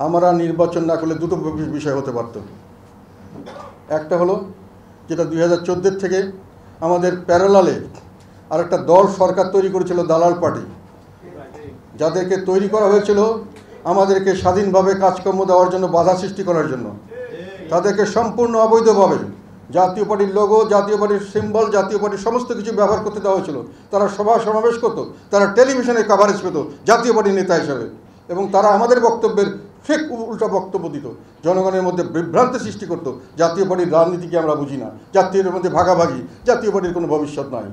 আমরা নির্বাচন না করলে দুটো বিষয় হতে পারত। একটা হলো যেটা 2014 থেকে আমাদের প্যারালালে আরেকটা দল সরকার তৈরি করেছিল, দালাল পার্টি, যাদেরকে তৈরি করা হয়েছিল আমাদেরকে স্বাধীনভাবে কাজকর্ম দেওয়ার জন্য, বাধা সৃষ্টি করার জন্য। তাদেরকে সম্পূর্ণ অবৈধভাবে জাতীয় পার্টির লোগো, জাতীয় পার্টির সিম্বল, জাতীয় পার্টির সমস্ত কিছু ব্যবহার করতে দেওয়া হয়েছিল। তারা সভা সমাবেশ করতো, তারা টেলিভিশনে কভারেজ পেত জাতীয় পার্টির নেতা হিসাবে, এবং তারা আমাদের বক্তব্যের ঠিক উল্টা বক্তব্য দিত, জনগণের মধ্যে বিভ্রান্তি সৃষ্টি করত। জাতীয় পার্টির রাজনীতিকে আমরা বুঝি না, জাতীয়ের মধ্যে ভাগাভাগি, জাতীয় পার্টির কোনো ভবিষ্যৎ নাই।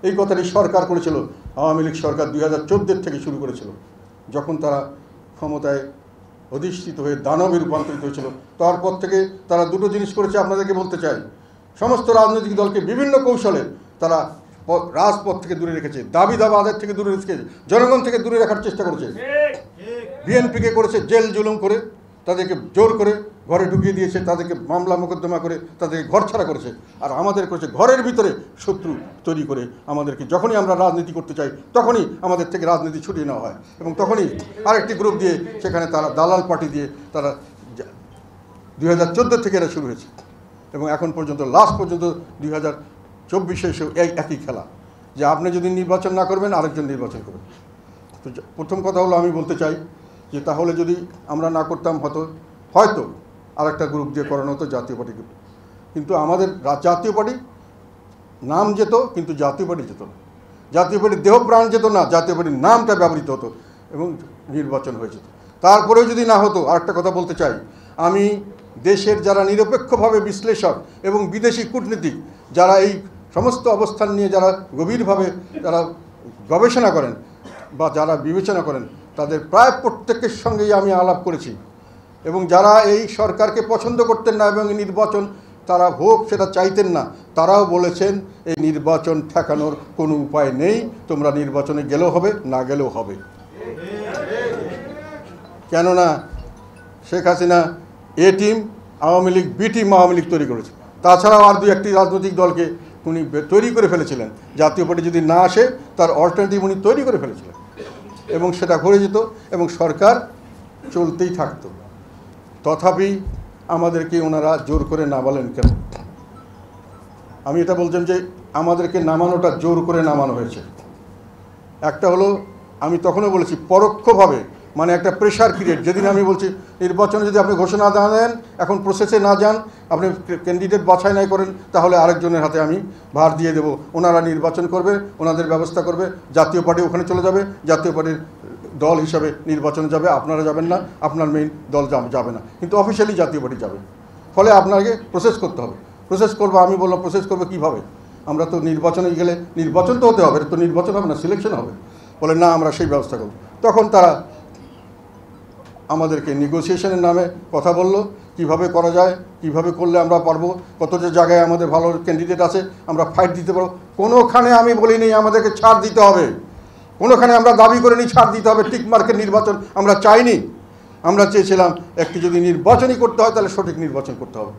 এই কথাটি সরকার করেছিল, আওয়ামী লীগ সরকার 2014 থেকে শুরু করেছিল, যখন তারা ক্ষমতায় অধিষ্ঠিত হয়ে দানবে রূপান্তরিত হয়েছিল। তারপর থেকে তারা দুটো জিনিস করেছে, আপনাদেরকে বলতে চাই। সমস্ত রাজনৈতিক দলকে বিভিন্ন কৌশলে তারা রাজপথ থেকে দূরে রেখেছে, দাবি দাবা আদায় থেকে দূরে রেখেছে, জনগণ থেকে দূরে রাখার চেষ্টা করেছে। বিএনপিকে করেছে জেল জুলুম করে, তাদেরকে জোর করে ঘরে ঢুকিয়ে দিয়েছে, তাদেরকে মামলা মোকদ্দমা করে তাদেরকে ঘর ছাড়া করেছে। আর আমাদের করেছে ঘরের ভিতরে শত্রু তৈরি করে আমাদেরকে, যখনই আমরা রাজনীতি করতে চাই তখনই আমাদের থেকে রাজনীতি ছুটিয়ে নেওয়া হয়, এবং তখনই আরেকটি গ্রুপ দিয়ে, সেখানে তারা দালাল পার্টি দিয়ে তারা 2014 থেকে এটা শুরু হয়েছে, এবং এখন পর্যন্ত লাস্ট পর্যন্ত 2024 এসেও এই একই খেলা, যে আপনি যদি নির্বাচন না করবেন আরেকজন নির্বাচন করবেন। তো প্রথম কথা হলো, আমি বলতে চাই যে তাহলে যদি আমরা না করতাম হয়তো আরেকটা গ্রুপ দিয়ে করানো হতো, জাতীয় পার্টি গ্রুপ। কিন্তু আমাদের জাতীয় পার্টি নাম যেত, কিন্তু জাতীয় পার্টি যেত না, জাতীয় পার্টির দেহ প্রাণ যেত না, জাতীয় পার্টির নামটা ব্যবহৃত হতো এবং নির্বাচন হয়ে যেত। তারপরেও যদি না হতো, আরেকটা কথা বলতে চাই, আমি দেশের যারা নিরপেক্ষভাবে বিশ্লেষক এবং বিদেশি কূটনীতিক, যারা এই সমস্ত অবস্থান নিয়ে যারা গভীরভাবে যারা গবেষণা করেন বা যারা বিবেচনা করেন, তাদের প্রায় প্রত্যেকের সঙ্গেই আমি আলাপ করেছি, এবং যারা এই সরকারকে পছন্দ করতেন না এবং নির্বাচন তারা হোক সেটা চাইতেন না, তারাও বলেছেন এই নির্বাচন ঠেকানোর কোনো উপায় নেই, তোমরা নির্বাচনে গেলেও হবে, না গেলেও হবে। কেননা Sheikh Hasina A team, Awami League B team Awami League তৈরি করেছে। তাছাড়াও আর দুই একটি রাজনৈতিক দলকে উনি তৈরি করে ফেলেছিলেন, জাতীয় পার্টি যদি না আসে তার অল্টারনেটিভ উনি তৈরি করে ফেলেছিলেন, এবং সেটা করে যেত এবং সরকার চলতেই থাকতো। তথাপি আমাদেরকে ওনারা জোর করে নামালেন কেন? আমি এটা বলছেন যে আমাদেরকে নামানোটা জোর করে নামানো হয়েছে। একটা হলো, আমি তখনও বলেছি পরোক্ষভাবে, মানে একটা প্রেশার ক্রিয়েট। যেদিন আমি বলছি নির্বাচনে যদি আপনি ঘোষণা না দেন, এখন প্রসেসে না যান, আপনি ক্যান্ডিডেট বাছাই নাই করেন, তাহলে আরেকজনের হাতে আমি ভার দিয়ে দেবো, ওনারা নির্বাচন করবে, ওনাদের ব্যবস্থা করবে, জাতীয় পার্টি ওখানে চলে যাবে, জাতীয় পার্টির দল হিসাবে নির্বাচনে যাবে, আপনারা যাবেন না, আপনার মেইন দল যাবে না, কিন্তু অফিসিয়ালি জাতীয় পার্টি যাবে। ফলে আপনাকে প্রসেস করতে হবে। প্রসেস করবো, আমি বললাম প্রসেস করবো কীভাবে? আমরা তো নির্বাচনে গেলে নির্বাচন তো হতে হবে, তো নির্বাচন হবে না, সিলেকশন হবে। বলে না, আমরা সেই ব্যবস্থা করব। তখন তারা আমাদেরকে নেগোসিয়েশনের নামে কথা বলল, কিভাবে করা যায়, কিভাবে করলে আমরা পারবো, কতটা জায়গায় আমাদের ভালো ক্যান্ডিডেট আছে, আমরা ফাইট দিতে পারবো। কোনোখানে আমি বলিনি আমাদেরকে ছাড় দিতে হবে, কোনোখানে আমরা দাবি করে নিই ছাড় দিতে হবে, টিক মার্কের নির্বাচন আমরা চাইনি। আমরা চেয়েছিলাম একটি যদি নির্বাচনই করতে হয় তাহলে সঠিক নির্বাচন করতে হবে।